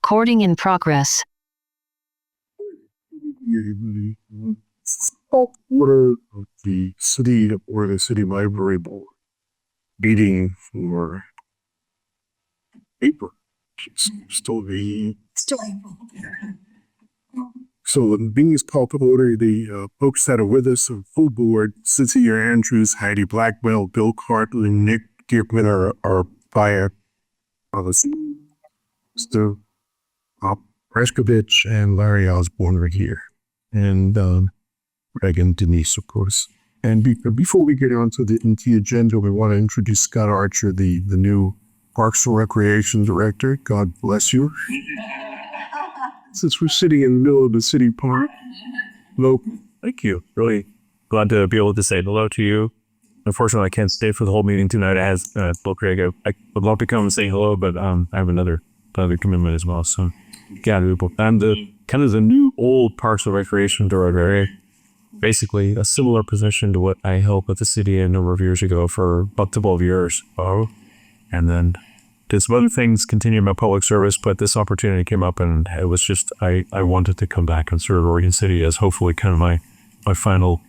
Recording in progress. Order of the city or the city library board meeting for April. Still April. So the meeting is called to order. The folks that are with us, the full board, Cynthia Andrews, Heidi Blackwell, Bill Cartley, Nick Dierkman are via Mr. Preskovich and Larry Osborne are here. And Greg and Denise, of course. And before we get on to the agenda, we want to introduce Scott Archer, the new Parks and Recreation Director. God bless you. Since we're sitting in the middle of the city park. Hello. Thank you. Really glad to be able to say hello to you. Unfortunately, I can't stay for the whole meeting tonight. As Bill Craig, I would love to come and say hello, but I have another commitment as well. So, yeah, I'm the new old Parks and Recreation Director. Basically, a similar position to what I held at the city a number of years ago for about 12 years. And then did some other things, continued my public service, but this opportunity came up and it was just, I wanted to come back and serve Oregon City as hopefully kind of my final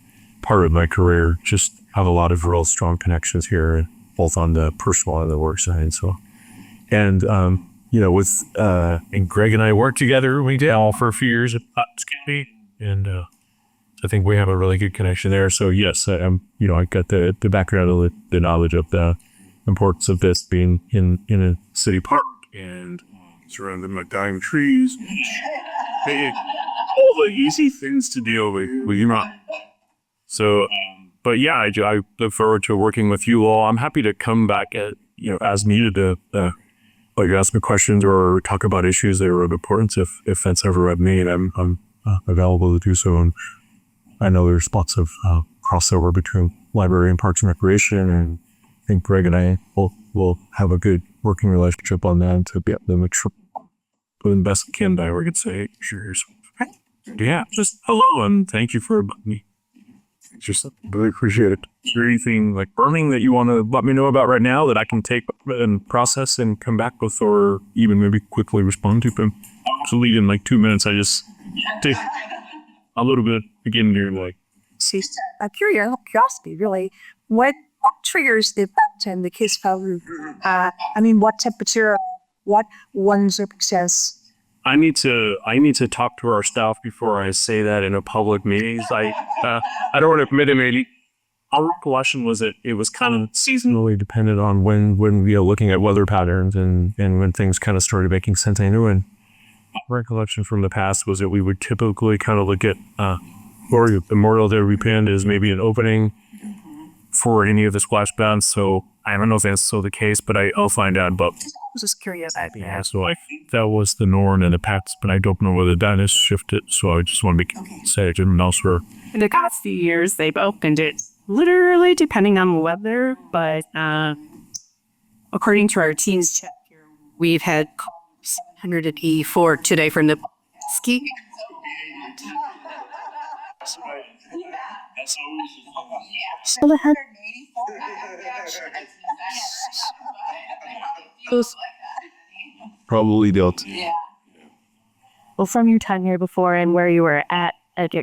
part of my career. Just have a lot of real strong connections here, both on the personal and the work side. So, and, with, and Greg and I worked together, we did all for a few years at Subcommittee, and I think we have a really good connection there. So yes, I got the background of the knowledge of the importance of this being in a city park and surrounded by dying trees. All the easy things to deal with, So, but yeah, I look forward to working with you all. I'm happy to come back as needed to ask me questions or talk about issues that are of importance if that's ever what I need. I'm available to do so. And I know there's lots of crossover between library and Parks and Recreation, and I think Greg and I will have a good working relationship on that to be able to make sure we're the best we can by Oregon State. Yeah, just hello and thank you for me. Just really appreciate it. Is there anything like burning that you want to let me know about right now that I can take and process and come back with, or even maybe quickly respond to? But actually, in like 2 minutes, I just take a little bit again here, like. See, I'm curious, curiosity, really. What triggers the effect and the kids value? What temperature? What one circumstance? I need to talk to our staff before I say that in a public meeting. I don't want to commit to anything. Our recollection was that it was kind of seasonally dependent on when we are looking at weather patterns and when things kind of started making sense. I knew, and my recollection from the past was that we would typically kind of look at Memorial Day weekend as maybe an opening for any of the splash bands. So I don't know if that's still the case, but I'll find out. But I was just curious. Yeah, so I think that was the norm in the past, but I don't know whether that has shifted. So I just want to be safe and elsewhere. In the past few years, they've opened it literally depending on the weather, but according to our team's check here, we've had 784 today from the ski. Probably don't. Well, from your time here before and where you were at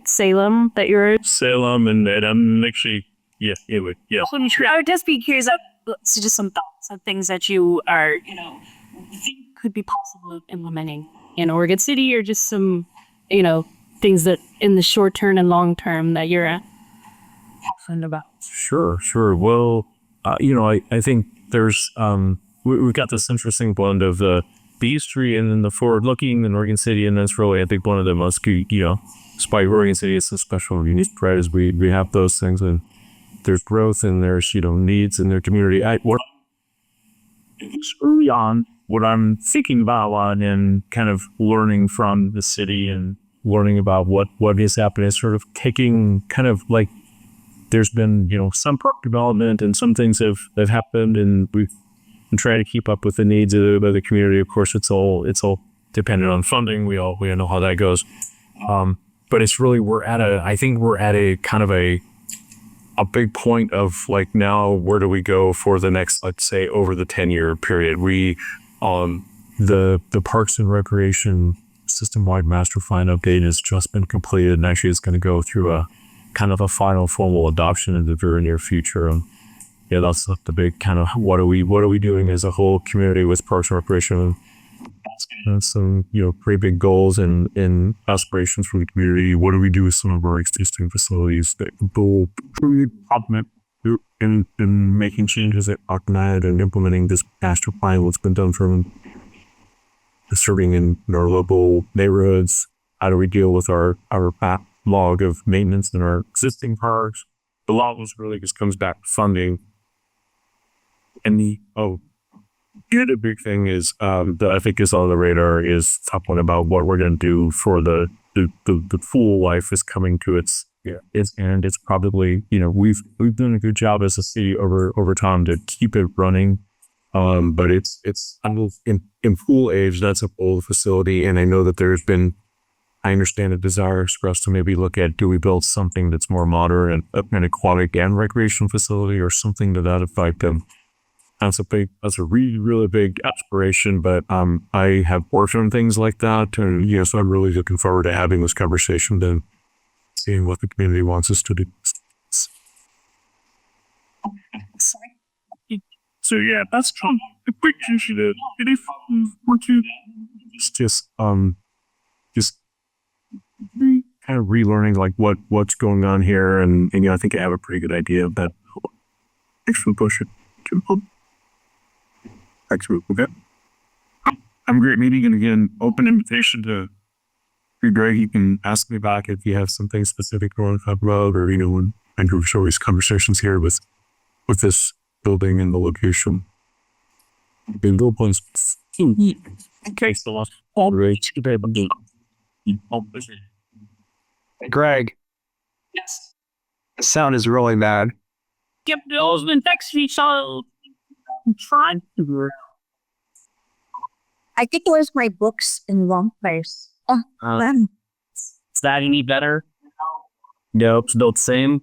Salem, that you were Salem, and I'm actually, yeah. I would just be curious. So just some thoughts on things that you are, think could be possible of implementing in Oregon City, or just some, things that in the short term and long term that you're concerned about. Sure. Well, I think there's we've got this interesting blend of the history and then the forward-looking in Oregon City, and that's really, I think, one of the most, despite Oregon City, it's a special unique, right? As we have those things, and there's growth and there's needs in their community. Early on, what I'm thinking about and kind of learning from the city and learning about what is happening is sort of taking kind of like there's been some park development and some things have happened, and we've been trying to keep up with the needs of the community. Of course, it's all dependent on funding. We all know how that goes. But it's really I think we're at a kind of a big point of like, now where do we go for the next, let's say, over the 10-year period? We the Parks and Recreation system-wide master plan update has just been completed, and actually is going to go through a kind of a final formal adoption in the very near future. And yeah, that's the big kind of what are we doing as a whole community with Parks and Recreation. And some pretty big goals and aspirations for the community. What do we do with some of our existing facilities that will truly complement in making changes at Octanide and implementing this master plan? What's been done from serving in our local neighborhoods? How do we deal with our backlog of maintenance in our existing parks? A lot of this really just comes back to funding. And the big thing is that I think is on the radar is top one about what we're going to do for the pool life is coming to its end. It's probably we've done a good job as a city over time to keep it running. But it's in pool age, that's a old facility, and I know that I understand a desire for us to maybe look at, do we build something that's more modern and an aquatic and recreational facility or something to that effect? That's a really, really big aspiration, but I have worked on things like that, and so I'm really looking forward to having this conversation and seeing what the community wants us to do. So yeah, that's a quick initiative. And if you were to just kind of relearning like what's going on here, and I think I have a pretty good idea of that. Thanks for pushing. Excellent. Okay. I'm a great meeting, and again, open invitation to Greg. You can ask me back if you have something specific you want to talk about, or when I do show these conversations here with this building and the location. Okay, so all right. Greg, Yes. the sound is really bad. Yep, those been next week, so I'm trying to. I think where's my books in the wrong place. Oh, man. Is that any better? Nope, still the same.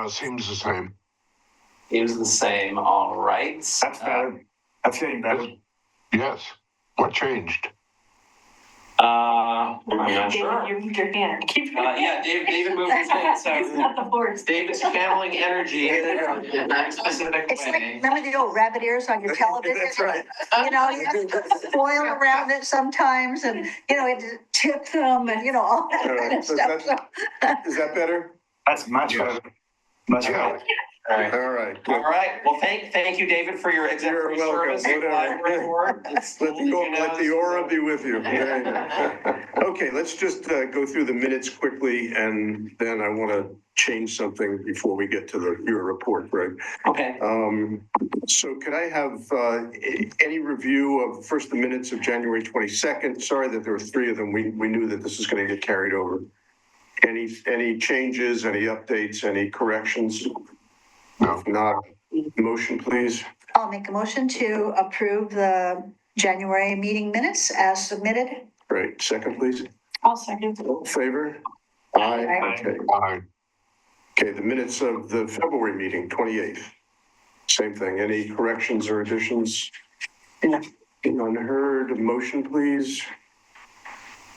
Seems the same. Seems the same. All right. That's better. That's getting better. Yes. What changed? I'm not sure. You moved your hand. Keep your hand. Yeah, David moved his hand. So It's not the boards. David's channeling energy in a very specific It's like, way. remember the old rabbit ears on your television? That's right. You have to foil around it sometimes and, it tip them and, all that kind of stuff. Is that better? That's much better. Much better. All right. All right. All right. Well, thank you, David, for your exemplary You're welcome. service. in the library board. Let the aura be with you. Okay, let's just go through the minutes quickly, and then I want to change something before we get to your report, Greg. Okay. So could I have any review of first the minutes of January 22nd? Sorry that there were three of them. We knew that this was going to get carried over. Any changes, any updates, any corrections? No. If not, motion, please. I'll make a motion to approve the January meeting minutes as submitted. Great. Second, please. I'll second. All in favor? Aye. Okay. Aye. Okay, the minutes of the February meeting, 28th. Same thing. Any corrections or additions? Unheard. Motion, please.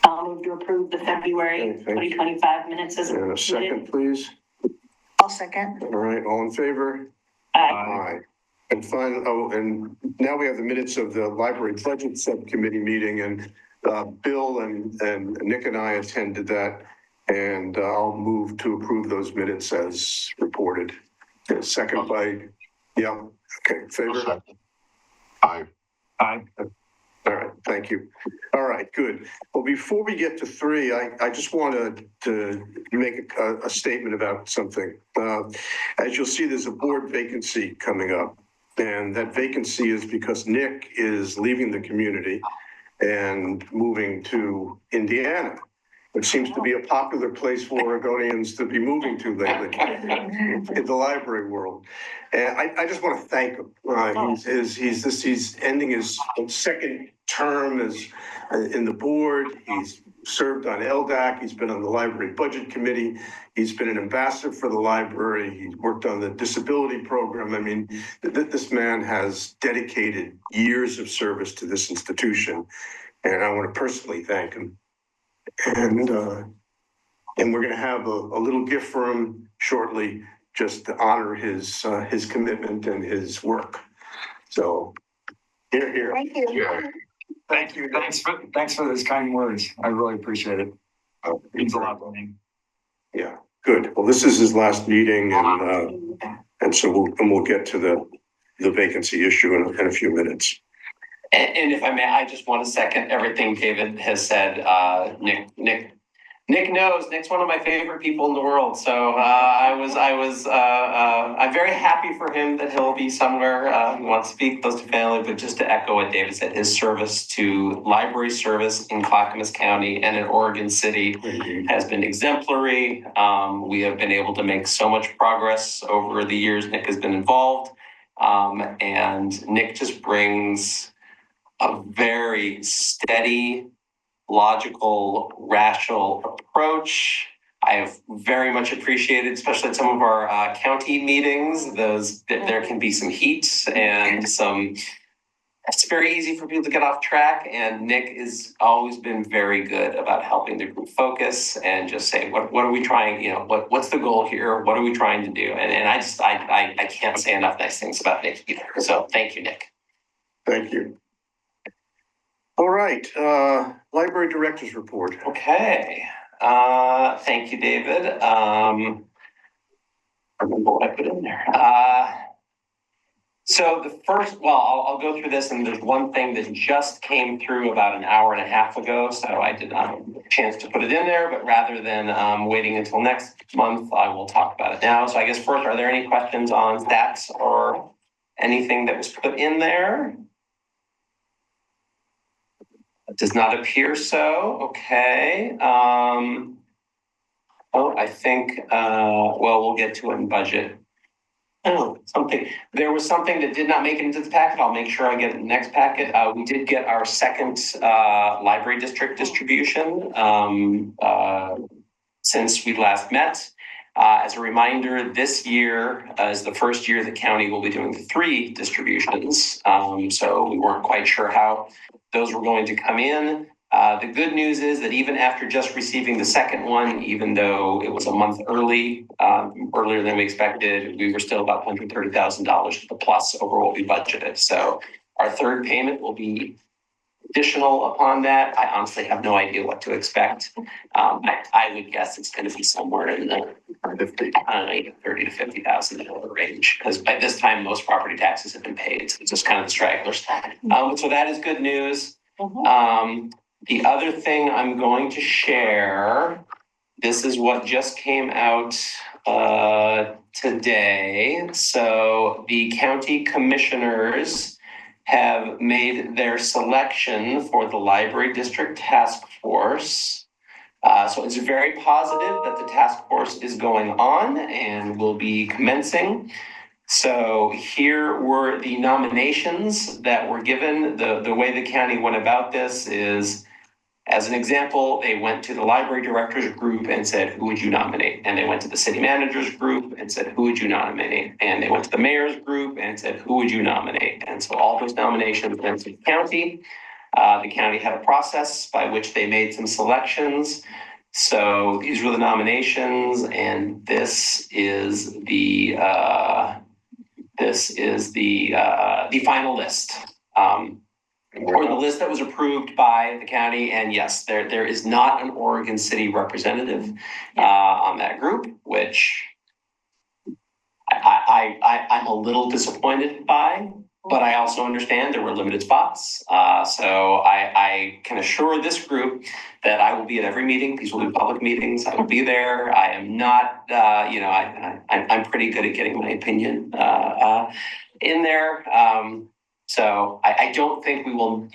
I'll move to approve the February 2025 minutes as And a second, please. I'll second. All right, all in favor? Aye. Aye. And and now we have the minutes of the library budget subcommittee meeting, and Bill and Nick and I attended that, and I'll move to approve those minutes as reported. Second by, okay, favor? Aye. Aye. All right, thank you. All right, good. Well, before we get to three, I just wanted to make a statement about something. As you'll see, there's a board vacancy coming up, and that vacancy is because Nick is leaving the community and moving to Indiana, which seems to be a popular place for Oregonians to be moving to lately in the library world. And I just want to thank him. He's ending his second term as in the board. He's served on LDAC. He's been on the library budget committee. He's been an ambassador for the library. He's worked on the disability program. I mean, this man has dedicated years of service to this institution, and I want to personally thank him. And we're going to have a little gift for him shortly, just to honor his commitment and his work. So, here. Thank you. Thank you. Thanks for those kind words. I really appreciate it. It means a lot to me. Yeah, good. Well, this is his last meeting, and so we'll get to the vacancy issue in a few minutes. And if I may, I just want to second everything David has said. Nick knows. Nick's one of my favorite people in the world. So I'm very happy for him that he'll be somewhere who wants to be close to family. But just to echo what David said, his service to library service in Clackamas County and in Oregon City has been exemplary. We have been able to make so much progress over the years Nick has been involved. And Nick just brings a very steady, logical, rational approach. I have very much appreciated, especially at some of our county meetings, there can be some heat and it's very easy for people to get off track. And Nick has always been very good about helping the group focus and just say, what are we trying, what's the goal here? What are we trying to do? And I can't say enough nice things about Nick either. So thank you, Nick. Thank you. All right, library director's report. Okay. Thank you, David. I remember what I put in there. So the first, I'll go through this, and there's one thing that just came through about an hour and a half ago, so I did not have a chance to put it in there, but rather than waiting until next month, I will talk about it now. So I guess first, are there any questions on stats or anything that was put in there? It does not appear so. Okay. I think, we'll get to it in budget. There was something that did not make it into the packet. I'll make sure I get it in the next packet. We did get our second library district distribution since we last met. As a reminder, this year is the first year the county will be doing the 3 distributions. So we weren't quite sure how those were going to come in. The good news is that even after just receiving the second one, even though it was a month earlier than we expected, we were still about $130,000 to the plus over what we budgeted. So our third payment will be additional upon that. I honestly have no idea what to expect. I would guess it's going to be somewhere in the $30,000 to $50,000 range, because by this time most property taxes have been paid. So it's just kind of the stragglers. So that is good news. The other thing I'm going to share, this is what just came out today. So the county commissioners have made their selection for the library district task force. So it's very positive that the task force is going on and will be commencing. So here were the nominations that were given. The way the county went about this is, as an example, they went to the library directors group and said, who would you nominate? And they went to the city managers group and said, who would you nominate? And they went to the mayor's group and said, who would you nominate? And so all those nominations went to the county. The county had a process by which they made some selections. So these were the nominations, and this is the final list. Or the list that was approved by the county. And yes, there is not an Oregon City representative on that group, which I'm a little disappointed by, but I also understand there were limited spots. So I can assure this group that I will be at every meeting. These will be public meetings. I will be there. I am not, I'm pretty good at getting my opinion in there. So I don't think we will,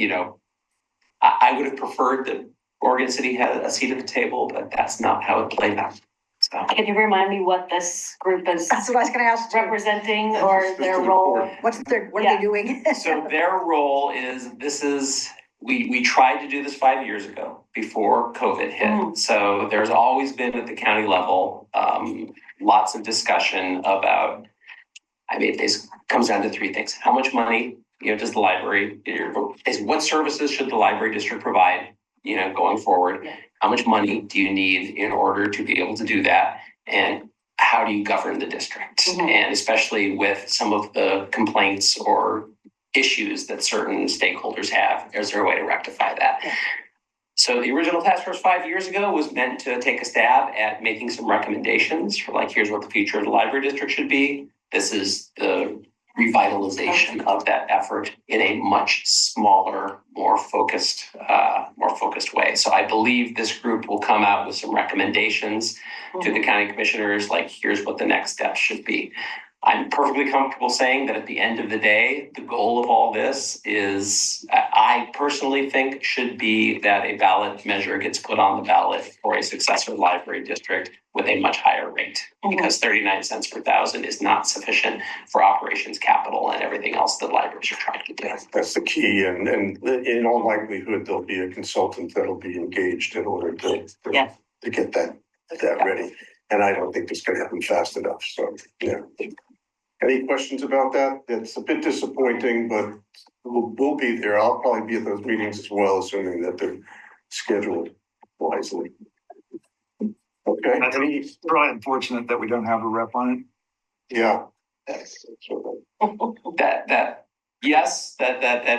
I would have preferred that Oregon City had a seat at the table, but that's not how it played out. So. Can you remind me what this group is That's what I was going to ask. representing, or their role? What are they doing? So their role is, this is we tried to do this 5 years ago before COVID hit. So there's always been at the county level, lots of discussion about, I mean, this comes down to three things. How much money, does the library, what services should the library district provide, going forward? Yeah. How much money do you need in order to be able to do that? And how do you govern the district? And especially with some of the complaints or issues that certain stakeholders have, is there a way to rectify that? Yeah. So the original task force 5 years ago was meant to take a stab at making some recommendations for like, here's what the future of the library district should be. This is the revitalization of that effort in a much smaller, more focused way. So I believe this group will come out with some recommendations to the county commissioners, like here's what the next steps should be. I'm perfectly comfortable saying that at the end of the day, the goal of all this is, I personally think, should be that a ballot measure gets put on the ballot for a successor library district with a much higher rate, because 39 cents per thousand is not sufficient for operations capital and everything else that libraries are trying to do. That's the key, and in all likelihood, there'll be a consultant that'll be engaged in order to get that ready. And I don't think it's gonna happen fast enough, so, yeah. Any questions about that? It's a bit disappointing, but we'll be there. I'll probably be at those meetings as well, assuming that they're scheduled wisely. Okay. That's really unfortunate that we don't have a rep on it. Yeah. That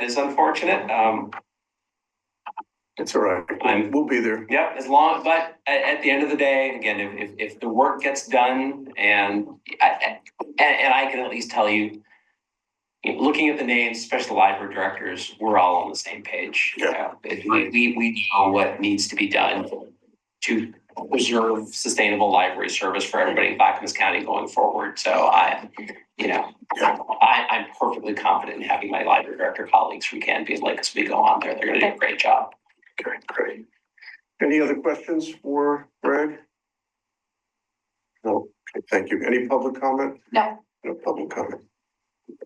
is unfortunate. It's all right. We'll be there. Yeah, but at the end of the day, again, if the work gets done, and I can at least tell you, looking at the names, especially the library directors, we're all on the same page. Yeah. We know what needs to be done to preserve sustainable library service for everybody in Clackamas County going forward. So I'm perfectly confident in having my library director colleagues from Canby and Lake as we go on there. They're going to do a great job. Great. Any other questions for Greg? No. Okay, thank you. Any public comment? No. No public comment.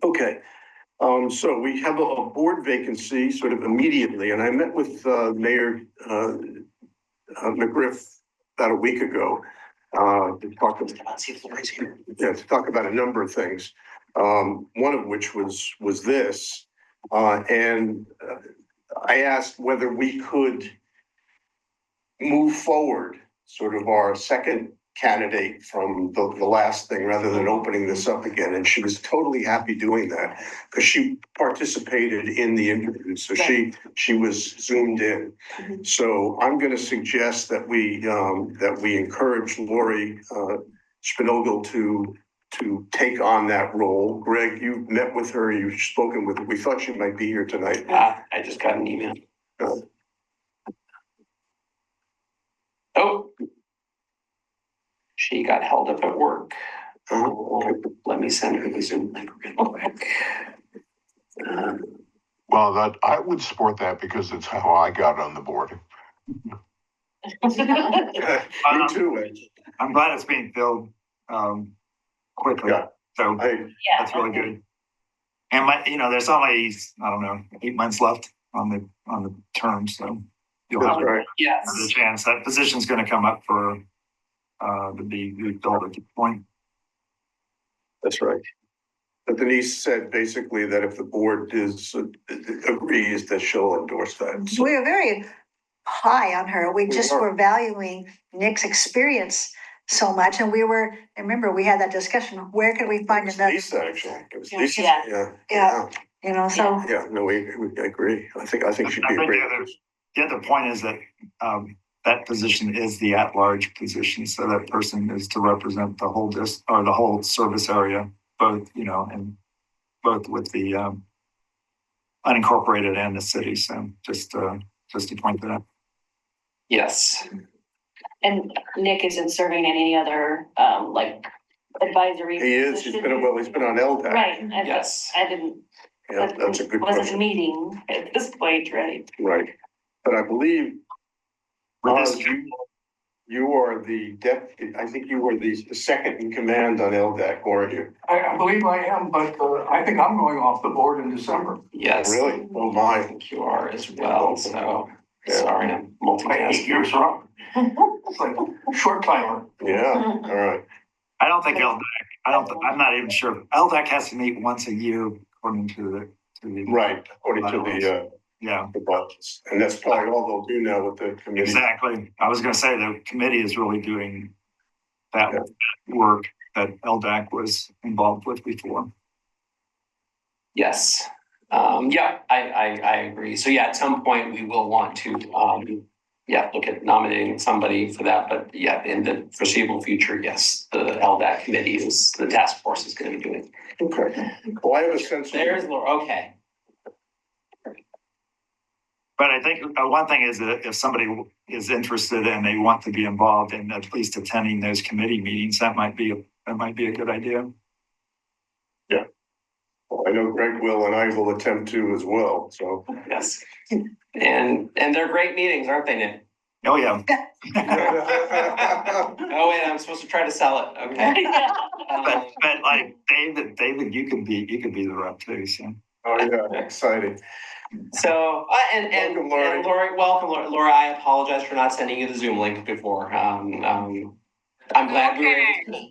Okay. So we have a board vacancy sort of immediately, and I met with Mayor McGriff about a week ago to talk about a number of things. One of which was this, and I asked whether we could move forward sort of our second candidate from the last thing rather than opening this up again. And she was totally happy doing that because she participated in the interview. So she was zoomed in. So I'm going to suggest that we encourage Lori Spinogel to take on that role. Greg, you met with her, you've spoken with her. We thought she might be here tonight. I just got an email. She got held up at work. Let me send her the Zoom link real quick. Well, that I would support that because it's how I got on the board. Me too. I'm glad it's being filled quickly. Yeah. So that's really good. And there's only, I don't know, 8 months left on the term, so you'll have right. a chance. That position's going to come up for to be filled at the point. That's right. But Denise said basically that if the board agrees that she'll endorse that. So, We were very high on her. We just were valuing Nick's experience so much. And remember, we had that discussion. Where can we find another? Lisa, actually. It was Yeah. Lisa. Yeah. Yeah. Yeah, no, we agree. I think she'd be a great. The other point is that that position is the at-large position. So that person is to represent the whole the whole service area, both, and both with the unincorporated and the city. So just to point that out. Yes. And Nick isn't serving in any other advisory. He is. He's been on LDAC. Right. Yes. I didn't. Yeah, that's a good Wasn't question. meeting at this point, right? Right. But I believe With this, you are the deputy, I think you were the second in command on LDAC, weren't you? I believe I am, but I think I'm going off the board in December. Yes. Really? Oh, I my. think you are as well, so Yeah. sorry, I'm My 8 multitasking. years wrong. It's like short timer. Yeah, all right. I don't think I'm not even sure. LDAC has to meet once a year according to the. Right, according to the, Yeah, the budgets. And that's probably all they'll do now with the committee. exactly. I was gonna say the committee is really doing that work that LDAC was involved with before. Yes. I agree. So yeah, at some point we will want to, look at nominating somebody for that. But yeah, in the foreseeable future, yes, the LDAC committee the task force is going to be doing. Okay. Well, I have a sense of. There's Laura. Okay. But I think one thing is that if somebody is interested and they want to be involved in at least attending those committee meetings, that might be a good idea. Yeah. Well, I know Greg will, and I will attempt to as well, so. Yes. And they're great meetings, aren't they, Nick? Oh, yeah. Oh, wait, I'm supposed to try to sell it. Okay. But like David, you could be the rep too, so. Oh, yeah, exciting. So, and Welcome, Lori. and Lori, welcome, Laura. I apologize for not sending you the Zoom link before. I'm glad we were able to.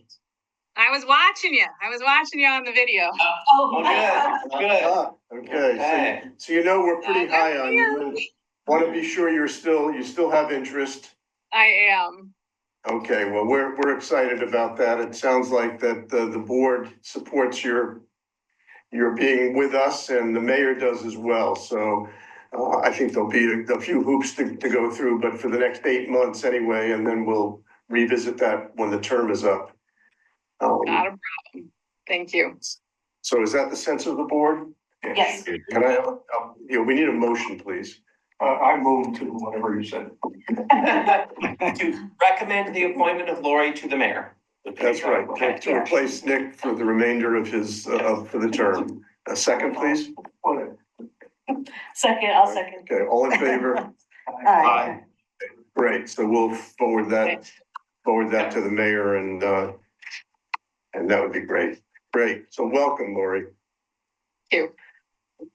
I was watching you on the video. Oh, good. Okay, so you know we're pretty high on you. And want to be sure you still have interest. I am. Okay, well, we're excited about that. It sounds like that the board supports your being with us, and the mayor does as well. So I think there'll be a few hoops to go through, but for the next 8 months anyway, and then we'll revisit that when the term is up. Not a problem. Thank you. So is that the sense of the board? Yes. Can I have, we need a motion, please. I moved to whatever you said. To recommend the appointment of Lori to the mayor. That's right, to replace Nick for the remainder of his, for the term. A second, please. Second, I'll second. Okay, all in favor? Aye. Great, so we'll forward that to the mayor, and that would be great. Great, so welcome, Lori. Thank you.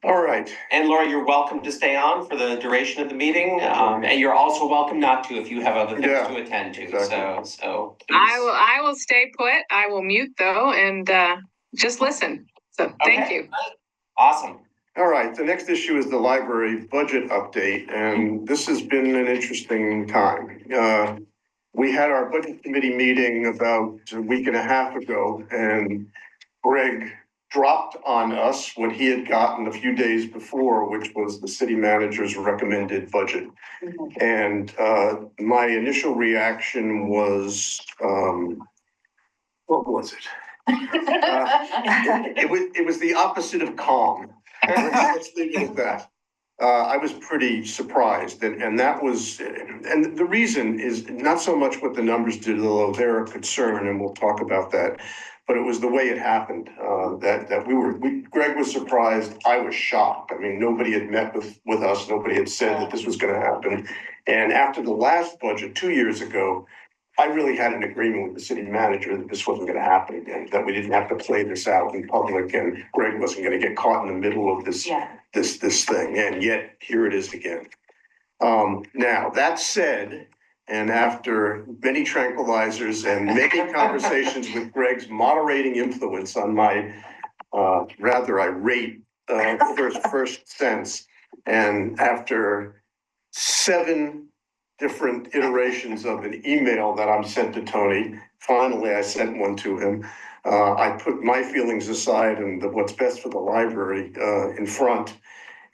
All right. And Laura, you're welcome to stay on for the duration of the meeting. And you're also welcome not to if you have other things to attend to. Exactly. So please. I will stay put. I will mute though and just listen. So thank you. Awesome. All right, the next issue is the library budget update, and this has been an interesting time. We had our budget committee meeting about a week and a half ago, and Greg dropped on us what he had gotten a few days before, which was the city manager's recommended budget. And my initial reaction was, what was it? It was the opposite of calm. Let's leave it at that. I was pretty surprised, and that was, and the reason is not so much what the numbers did, although they're a concern, and we'll talk about that. But it was the way it happened, Greg was surprised, I was shocked. I mean, nobody had met with us, nobody had said that this was gonna happen. And after the last budget 2 years ago, I really had an agreement with the city manager that this wasn't gonna happen again, that we didn't have to play this out in public, and Greg wasn't gonna get caught in the middle of this thing, and yet here it is again. Now, that said, and after many tranquilizers and many conversations with Greg's moderating influence on my rather irate first sense, and after 7 different iterations of an email that I'm sent to Tony, finally I sent one to him. I put my feelings aside and what's best for the library in front,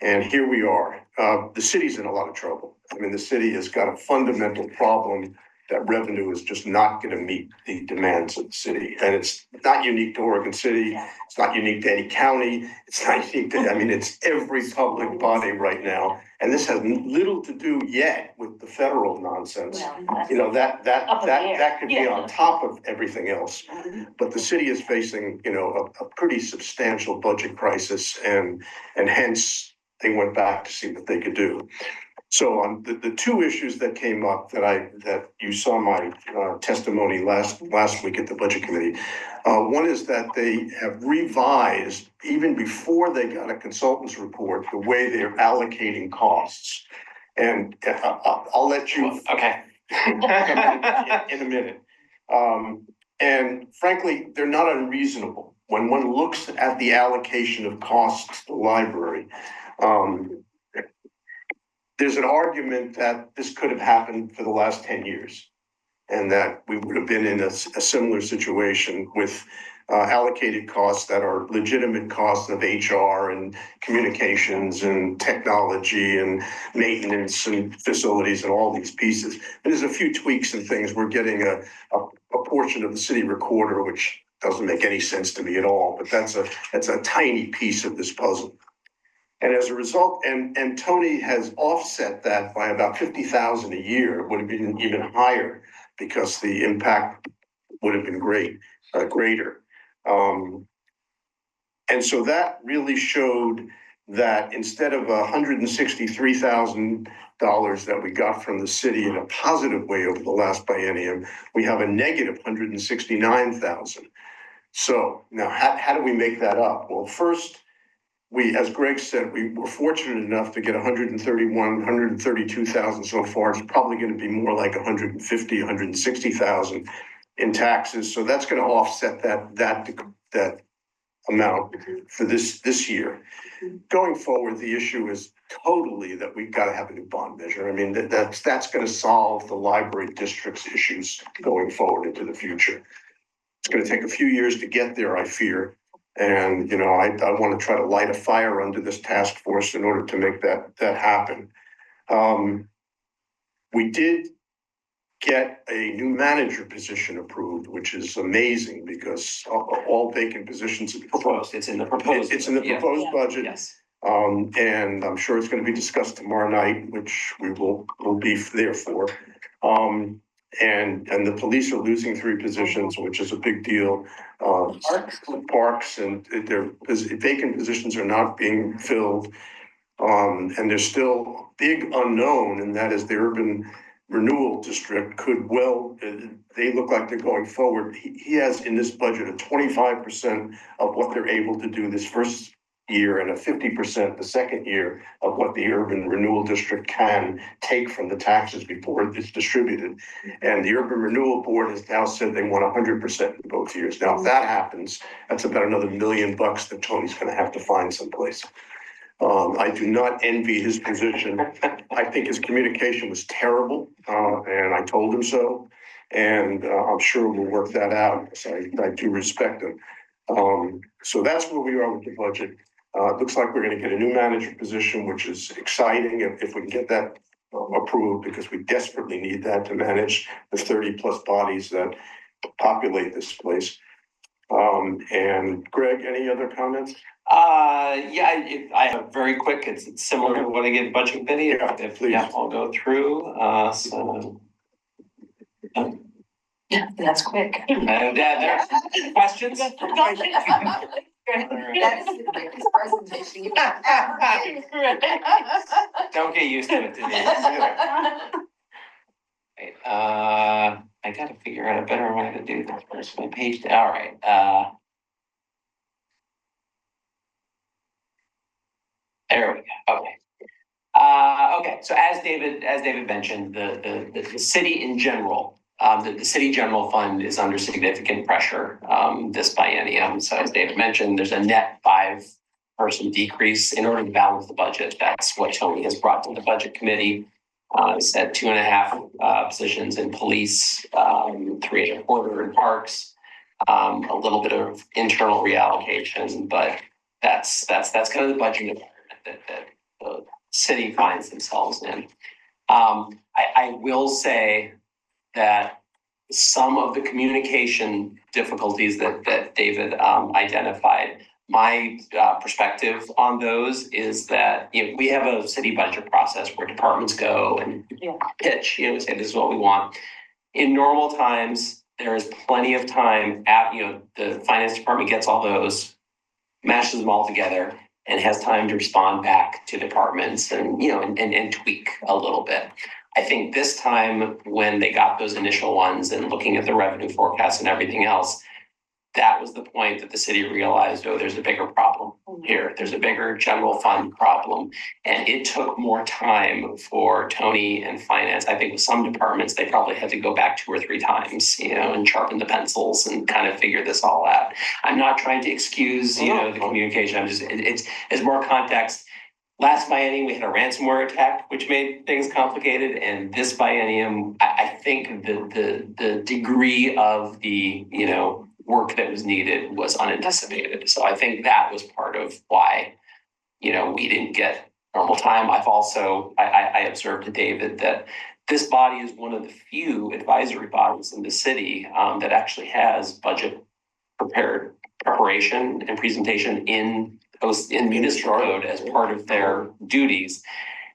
and here we are. The city's in a lot of trouble. I mean, the city has got a fundamental problem that revenue is just not going to meet the demands of the city. And it's not unique to Oregon City. It's not unique to any county. It's not unique to, it's every public body right now. And this has little to do yet with the federal nonsense. That could be on top of everything else. But the city is facing, a pretty substantial budget crisis, and hence they went back to see what they could do. So on the two issues that came up that you saw my testimony last week at the Budget Committee. One is that they have revised, even before they got a consultant's report, the way they're allocating costs. And I'll let you. Okay. in a minute. And frankly, they're not unreasonable. When one looks at the allocation of costs to the library, there's an argument that this could have happened for the last 10 years and that we would have been in a similar situation with allocated costs that are legitimate costs of HR and communications and technology and maintenance and facilities and all these pieces. And there's a few tweaks and things. We're getting a portion of the city recorder, which doesn't make any sense to me at all, but that's a tiny piece of this puzzle. And as a result, and Tony has offset that by about 50,000 a year. It would have been even higher because the impact would have been greater. And so that really showed that instead of $163,000 that we got from the city in a positive way over the last biennium, we have a negative 169,000. So now how do we make that up? Well, first, as Greg said, we were fortunate enough to get 132,000 so far. It's probably going to be more like 150, 160,000 in taxes. So that's going to offset that amount for this year. Going forward, the issue is totally that we've got to have a new bond measure. I mean, that's going to solve the library district's issues going forward into the future. It's going to take a few years to get there, I fear. And, I want to try to light a fire under this task force in order to make that happen. We did get a new manager position approved, which is amazing because all vacant positions. Proposed, it's in the proposed. It's in the proposed budget. Yes. And I'm sure it's going to be discussed tomorrow night, which will be there for. And the police are losing 3 positions, which is a big deal. Parks and their vacant positions are not being filled. And there's still a big unknown, and that is the urban renewal district they look like they're going forward. He has in this budget a 25% of what they're able to do this first year and a 50% the second year of what the urban renewal district can take from the taxes before it's distributed. And the urban renewal board has now said they want 100% in both years. Now, if that happens, that's about another $1 million that Tony's going to have to find someplace. I do not envy his position. I think his communication was terrible, and I told him so. And I'm sure we'll work that out. So I do respect him. So that's where we are with the budget. It looks like we're going to get a new manager position, which is exciting if we can get that approved, because we desperately need that to manage the 30 plus bodies that populate this place. And Greg, any other comments? I have very quick. It's similar to what I get Budget Committee. Please. I'll go through. That's quick. There questions. Don't get used to it, Denise. Right, I got to figure out a better way to do this. Where's my page? All right. There we go. Okay. Okay. So as David mentioned, the city in general, the city general fund is under significant pressure this biennium. So as David mentioned, there's a net 5-person decrease in order to balance the budget. That's what Tony has brought to the Budget Committee. It's at 2.5 positions in police, 3.25 in parks, a little bit of internal reallocation, but that's kind of the budget environment that the city finds themselves in. I will say that some of the communication difficulties that David identified, my perspective on those is that we have a city budget process where departments go and pitch, say this is what we want. In normal times, there is plenty of time the finance department gets all those, mashes them all together, and has time to respond back to departments and, you know, and tweak a little bit. I think this time when they got those initial ones and looking at the revenue forecast and everything else, that was the point that the city realized, oh, there's a bigger problem here. There's a bigger general fund problem. And it took more time for Tony and finance. I think with some departments, they probably had to go back 2 or 3 times, you know, and sharpen the pencils and kind of figure this all out. I'm not trying to excuse, you know, the communication. I'm just, it's more context. Last biennium, we had a ransomware attack, which made things complicated. And this biennium, I think the degree of the, you know, work that was needed was unanticipated. So I think that was part of why, you know, we didn't get normal time. I've also, I observed to David that this body is one of the few advisory bodies in the city that actually has budget preparation and presentation in municipal code as part of their duties.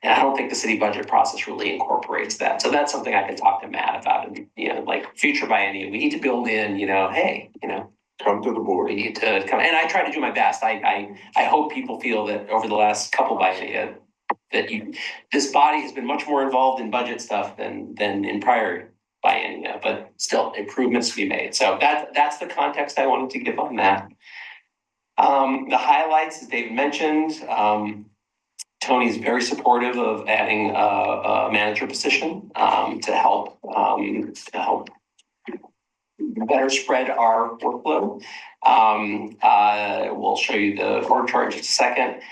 And I don't think the city budget process really incorporates that. So that's something I can talk to Matt about. And, you know, like future biennium, we need to build in, you know, hey, you know, Come to the board. we need to come. And I try to do my best. I hope people feel that over the last couple biennia that this body has been much more involved in budget stuff than in prior biennia, but still improvements to be made. So that's the context I wanted to give on that. The highlights, as David mentioned, Tony's very supportive of adding a manager position to help better spread our workload. We'll show you the org chart in just a second.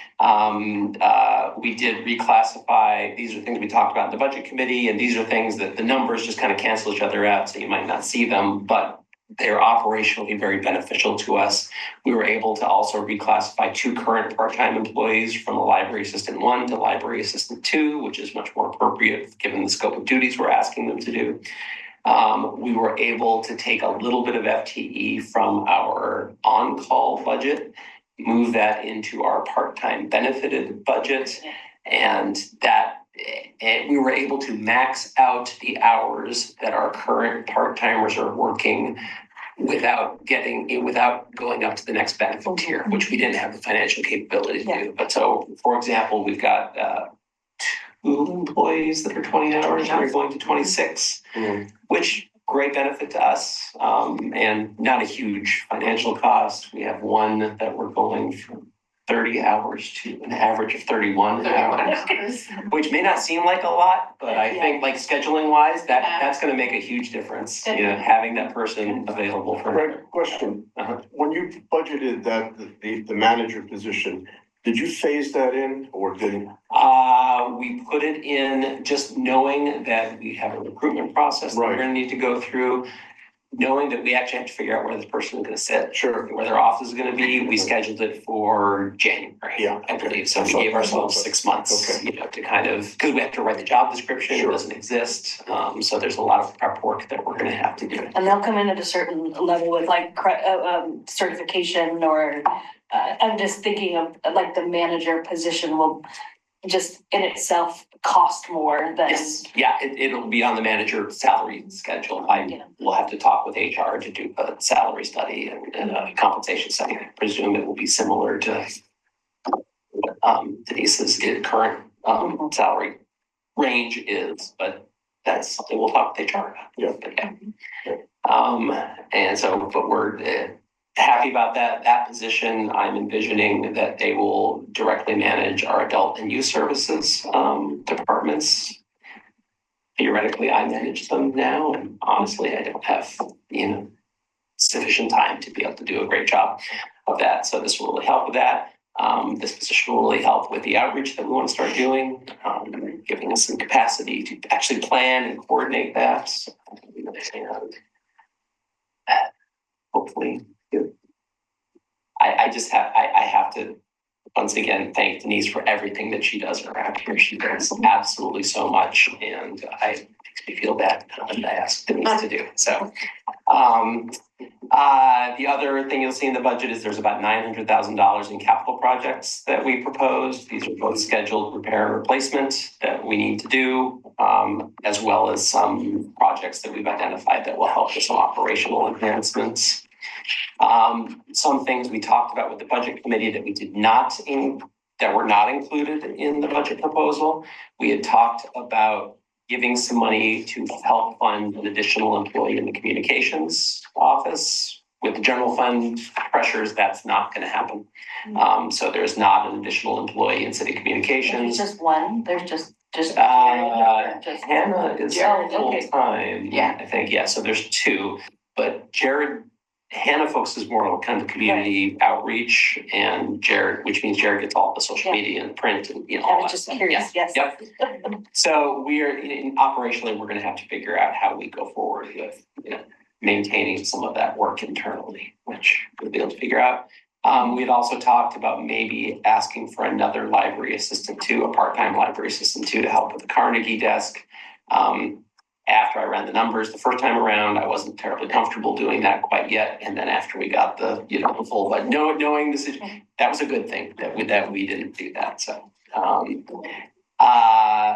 We did reclassify. These are things we talked about in the budget committee, and these are things that the numbers just kind of cancel each other out, so you might not see them, but they're operationally very beneficial to us. We were able to also reclassify 2 current part-time employees from a library assistant 1 to library assistant 2, which is much more appropriate given the scope of duties we're asking them to do. We were able to take a little bit of FTE from our on-call budget, move that into our part-time benefited budget, and we were able to max out the hours that our current part-timers are working without going up to the next benefit tier, which we didn't have the financial capability to do. But so, for example, we've got 2 employees that are 20 hours and we're going to 26, which great benefit to us and not a huge financial cost. We have one that we're going from 30 hours to an average of 31 hours, which may not seem like a lot, but I think like scheduling wise, that's going to make a huge difference, you know, having that person available for. Greg, question. When you budgeted the manager position, did you phase that in or didn't? We put it in just knowing that we have a recruitment process that we're going to need to go through. Knowing that we actually have to figure out where this person is going to sit, where their office is going to be, we scheduled it for January, I believe. So we gave ourselves 6 months, you know, to kind of, because we have to write the job description, it doesn't exist. So there's a lot of prep work that we're going to have to do. And they'll come in at a certain level with like certification or, I'm just thinking of like the manager position will just in itself cost more than. Yes, it'll be on the manager salary schedule. We'll have to talk with HR to do a salary study and a compensation study. I presume it will be similar to Denise's current salary range is, but that's something we'll talk with HR about. And so, but we're happy about that position. I'm envisioning that they will directly manage our adult and youth services departments. Theoretically, I manage them now, and honestly, I don't have, you know, sufficient time to be able to do a great job of that. So this will really help with that. This position will really help with the outreach that we want to start doing, giving us some capacity to actually plan and coordinate that. And hopefully. I have to once again thank Denise for everything that she does around here. She does absolutely so much, and it makes me feel bad that I asked Denise to do. So the other thing you'll see in the budget is there's about $900,000 in capital projects that we proposed. These are both scheduled repair and replacement that we need to do, as well as some projects that we've identified that will help with some operational enhancements. Some things we talked about with the budget committee that we did not that were not included in the budget proposal. We had talked about giving some money to help fund an additional employee in the communications office. With the general fund pressures, that's not going to happen. So there's not an additional employee in city communications. There's just one, there's just. Hannah is full time. Yeah. I think, yeah, so there's two, but Hannah focuses more on kind of community outreach, and which means Jared gets all the social media and print and, I all was that just stuff. curious, yes. Yep. So operationally, we're going to have to figure out how we go forward with, maintaining some of that work internally, which we'll be able to figure out. We had also talked about maybe asking for another library assistant too, a part-time library assistant too, to help with the Carnegie desk. After I ran the numbers the first time around, I wasn't terribly comfortable doing that quite yet. And then after we got the full, but knowing this, that was a good thing that we didn't do that. So,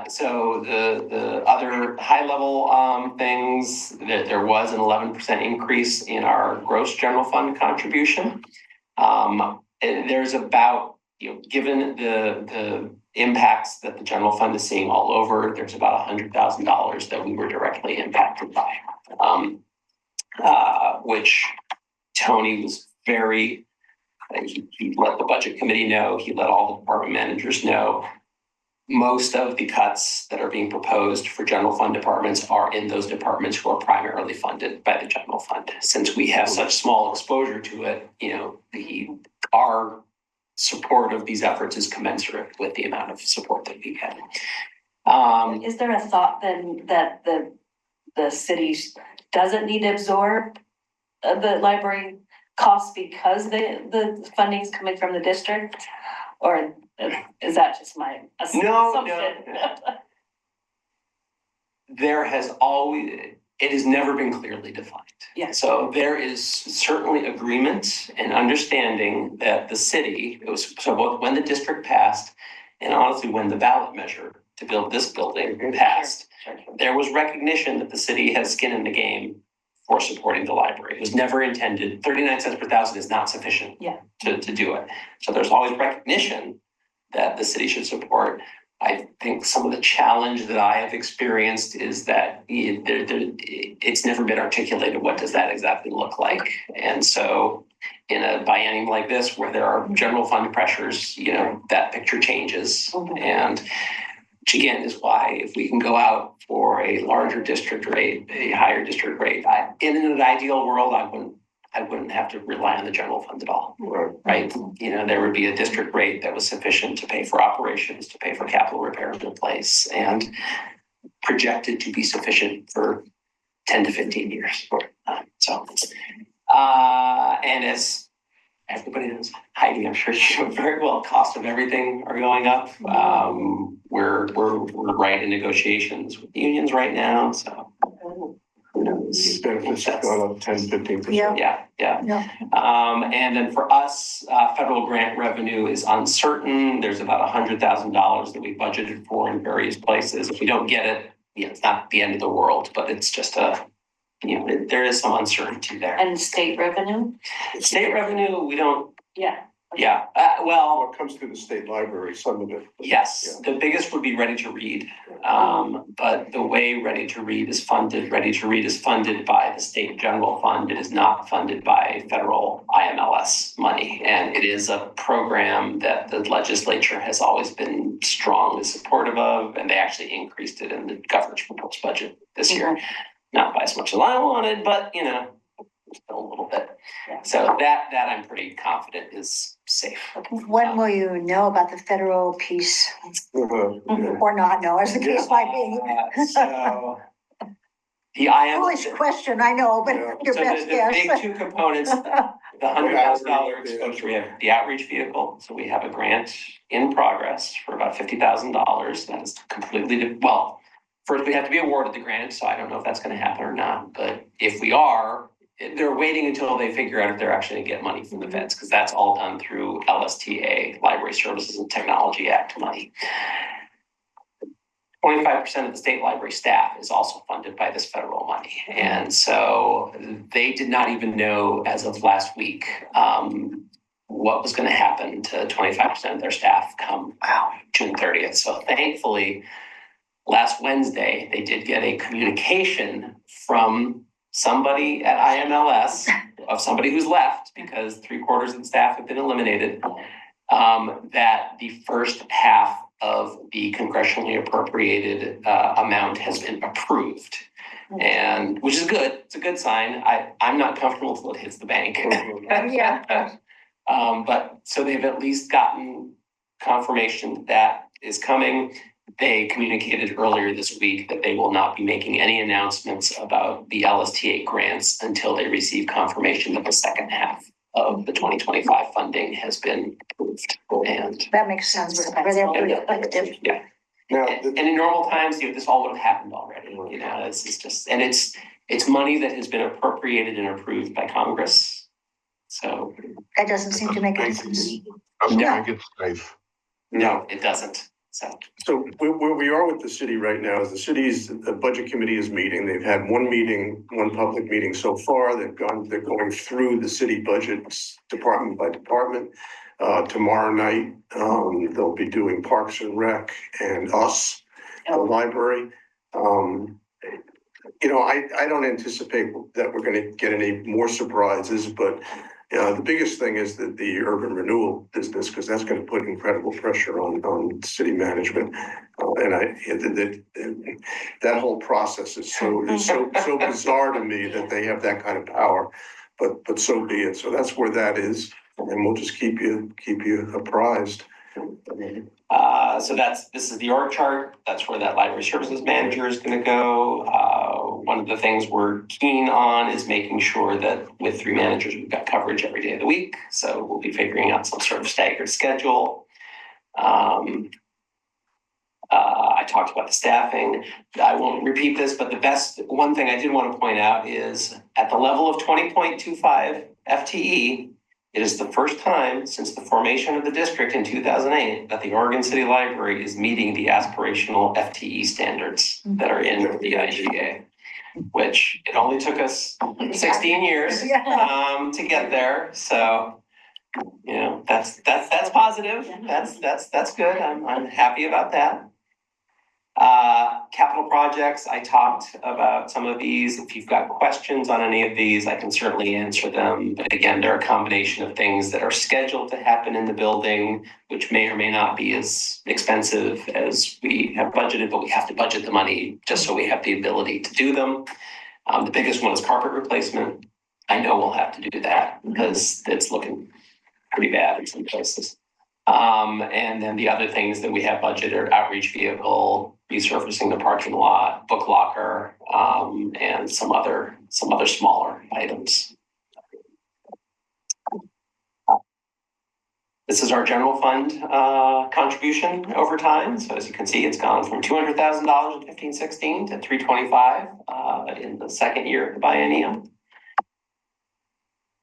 so the other high level things, that there was an 11% increase in our gross general fund contribution. There's about, given the impacts that the general fund is seeing all over, there's about $100,000 that we were directly impacted by, which Tony was very, he let the budget committee know, he let all the department managers know. Most of the cuts that are being proposed for general fund departments are in those departments who are primarily funded by the general fund. Since we have such small exposure to it, our support of these efforts is commensurate with the amount of support that we get. Is there a thought then that the city doesn't need to absorb the library costs because the funding is coming from the district? Or is that just my assumption? No. There has always, it has never been clearly defined. Yeah. So there is certainly agreement and understanding that the city, so both when the district passed and honestly when the ballot measure to build this building passed, Sure. there was recognition that the city has skin in the game for supporting the library. It was never intended, 39 cents per thousand is not sufficient to do it. So there's always recognition that the city should support. I think some of the challenge that I have experienced is that it's never been articulated. What does that exactly look like? And so in a biennium like this, where there are general fund pressures, that picture changes. And which again is why if we can go out for a larger district rate, a higher district rate, in an ideal world, I wouldn't have to rely on the general fund at all, right? There would be a district rate that was sufficient to pay for operations, to pay for capital repairs in place, and projected to be sufficient for 10 to 15 years. And as everybody knows, Heidi, I'm sure you know very well, cost of everything are going up. We're right in negotiations with unions right now, so who knows? Benefits have gone up 10, 15%. Yeah. And then for us, federal grant revenue is uncertain. There's about $100,000 that we budgeted for in various places. If we don't get it, it's not the end of the world, but it's just there is some uncertainty there. And state revenue? State revenue, we don't. Yeah. Well, What comes through the state library, some of it. yes, the biggest would be Ready to Read. But the way Ready to Read is funded by the state general fund. It is not funded by federal IMLS money. And it is a program that the legislature has always been strongly supportive of. And they actually increased it in the governor's proposed budget this year. Not by as much as I wanted, but still a little bit. Yeah. So that I'm pretty confident is safe. When will you know about the federal piece or not know, as the case might be? So the IM. Foolish question, I know, but your So best the guess. big two components, the $100,000 exposure, we have the outreach vehicle. So we have a grant in progress for about $50,000. That is completely, first we have to be awarded the grant. So I don't know if that's going to happen or not, but if we are, they're waiting until they figure out if they're actually going to get money from the feds, because that's all done through LSTA, Library Services and Technology Act money. 25% of the state library staff is also funded by this federal money. And so they did not even know as of last week what was going to happen to 25% of their staff come June 30th. So thankfully, last Wednesday, they did get a communication from somebody at IMLS of somebody who's left because 3/4 of the staff have been eliminated, that the first half of the congressionally appropriated amount has been approved. And which is good. It's a good sign. I'm not comfortable until it hits the bank. Yeah. But so they've at least gotten confirmation that is coming. They communicated earlier this week that they will not be making any announcements about the LSTA grants until they receive confirmation that the second half of the 2025 funding has been approved. And That makes sense. Where they're pretty effective. yeah. Now, And in normal times, this all would have happened already. This is just, and it's money that has been appropriated and approved by Congress. So That doesn't seem to make a difference. Doesn't No. make it safe. no, it doesn't. So where we are with the city right now is the city's budget committee is meeting. They've had one meeting, one public meeting so far. They're going through the city budgets department by department. Tomorrow night, they'll be doing Parks and Rec and us, the library. I don't anticipate that we're going to get any more surprises, but the biggest thing is that the urban renewal business, because that's going to put incredible pressure on city management. That whole process is so bizarre to me that they have that kind of power, but so be it. So that's where that is, and we'll just keep you apprised. So this is the org chart. That's where that library services manager is going to go. One of the things we're keen on is making sure that with 3 managers, we've got coverage every day of the week. So we'll be figuring out some sort of staggered schedule. I talked about the staffing. I won't repeat this, but one thing I did want to point out is at the level of 20.25 FTE, it is the first time since the formation of the district in 2008 that the Oregon City Library is meeting the aspirational FTE standards that are in the IGA, which it only took us 16 years to get there. So, that's positive. That's good. I'm happy about that. Capital projects, I talked about some of these. If you've got questions on any of these, I can certainly answer them. But again, they're a combination of things that are scheduled to happen in the building, which may or may not be as expensive as we have budgeted, but we have to budget the money just so we have the ability to do them. The biggest one is carpet replacement. I know we'll have to do that because it's looking pretty bad in some places. And then the other things that we have budgeted are outreach vehicle, resurfacing the parking lot, book locker, and some other smaller items. This is our general fund contribution over time. So as you can see, it's gone from $200,000 in 15-16 to $325 in the second year of the biennium.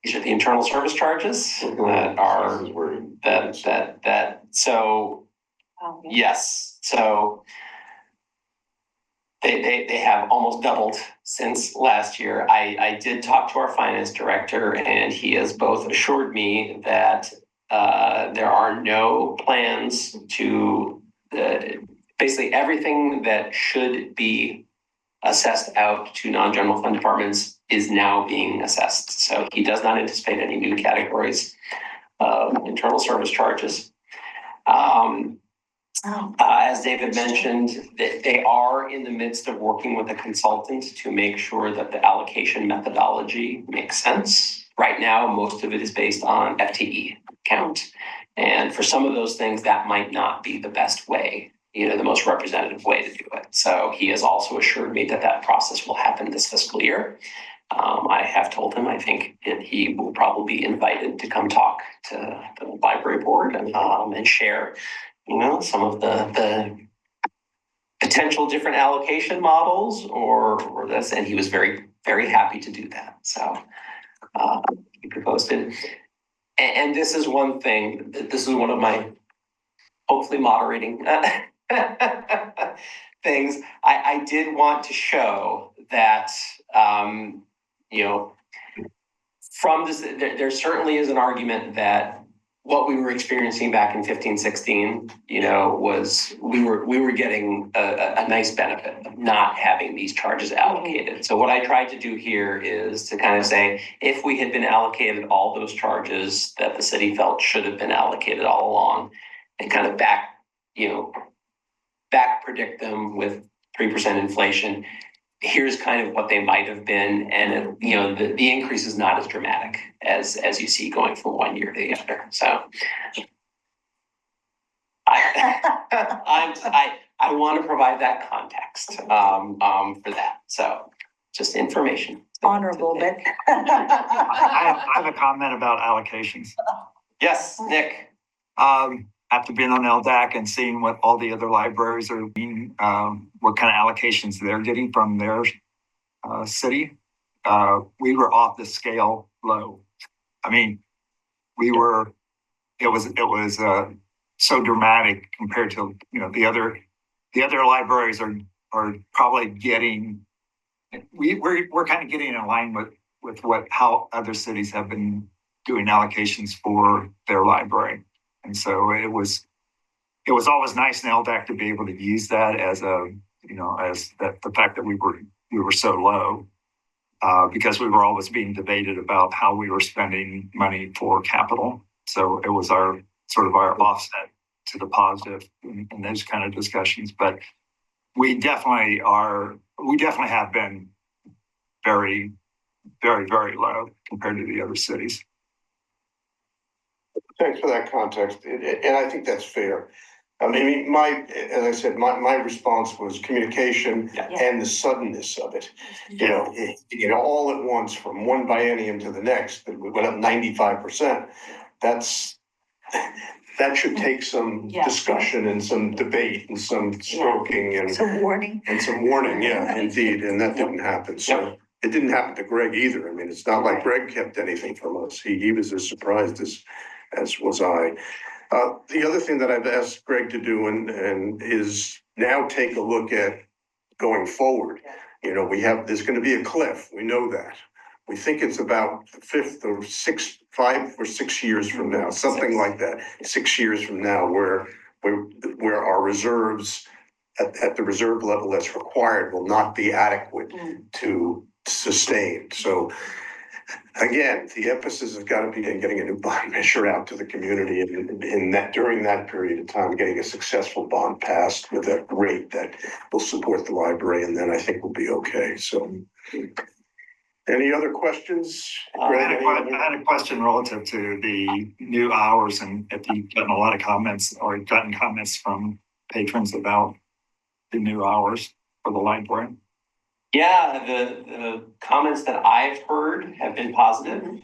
These are the internal service charges that are so yes. So they have almost doubled since last year. I did talk to our finance director, and he has both assured me that there are no plans to basically everything that should be assessed out to non-general fund departments is now being assessed. So he does not anticipate any new categories of internal service charges. As David mentioned, they are in the midst of working with a consultant to make sure that the allocation methodology makes sense. Right now, most of it is based on FTE count. And for some of those things, that might not be the best way, the most representative way to do it. So he has also assured me that process will happen this fiscal year. I have told him I think he will probably be invited to come talk to the library board and share, some of the potential different allocation models or this, and he was very, very happy to do that. So keep you posted. And this is one thing. This is one of my hopefully moderating. things, I did want to show that, you know, from this, there certainly is an argument that what we were experiencing back in 15, 16, you know, was we were getting a nice benefit of not having these charges allocated. So what I tried to do here is to kind of say, if we had been allocated all those charges that the city felt should have been allocated all along, and kind of back predict them with 3% inflation, here's kind of what they might have been. And, you know, the increase is not as dramatic as you see going from one year to the other. So I want to provide that context for that. So just information. Honorable, but. I have a comment about allocations. Yes, Nick. After being on LDAC and seeing what all the other libraries are being, what kind of allocations they're getting from their city, we were off the scale low. I mean, it was so dramatic compared to, you know, the other libraries are probably getting, we're kind of getting in line with how other cities have been doing allocations for their library. And so it was always nice in LDAC to be able to use that as the fact that we were so low, because we were always being debated about how we were spending money for capital. So it was our offset to the positive in those kind of discussions. But we definitely have been very, very, very low compared to the other cities. Thanks for that context, and I think that's fair. I mean, as I said, my response was communication and the suddenness of it. You know, all at once from one biennium to the next, that we went up 95%. That should take some discussion and some debate and some stroking and Some warning. Yeah, indeed, and that didn't happen. So it didn't happen to Greg either. I mean, it's not like Greg kept anything from us. He was as surprised as was I. The other thing that I've asked Greg to do and is now take a look at going forward. You know, there's going to be a cliff. We know that. We think it's about 5 or 6 years from now, something like that. 6 years from now, where our reserves at the reserve level that's required will not be adequate to sustain. So again, the emphasis has got to be in getting a new bond measure out to the community, and in that during that period of time, getting a successful bond passed with a rate that will support the library, and then I think we'll be okay. So, any other questions? I had a question relative to the new hours, and if you've gotten a lot of comments or gotten comments from patrons about the new hours for the library. Yeah, the comments that I've heard have been positive.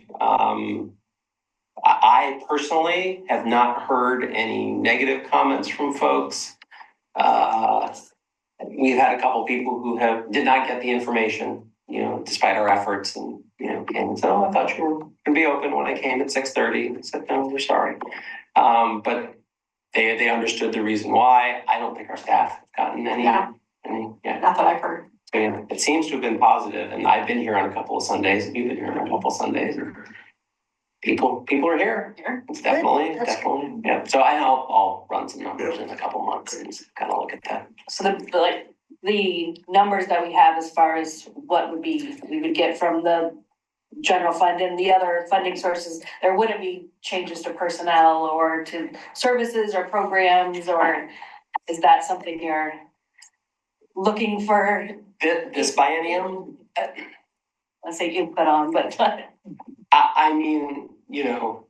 I personally have not heard any negative comments from folks. We've had a couple of people who did not get the information, you know, despite our efforts, and you know, came and said, "Oh, I thought you were going to be open when I came at 6:30." I said, "No, we're sorry," but they understood the reason why. I don't think our staff have gotten any. Not that I've heard. So, yeah, it seems to have been positive, and I've been here on a couple of Sundays, and you've been here on a couple of Sundays. People are here. It's definitely. Yeah. So I'll run some numbers in a couple months and kind of look at that. So the numbers that we have as far as what we would get from the general fund and the other funding sources, there wouldn't be changes to personnel or to services or programs, or is that something you're looking for? This biennium? Let's say input on, but I mean, you know,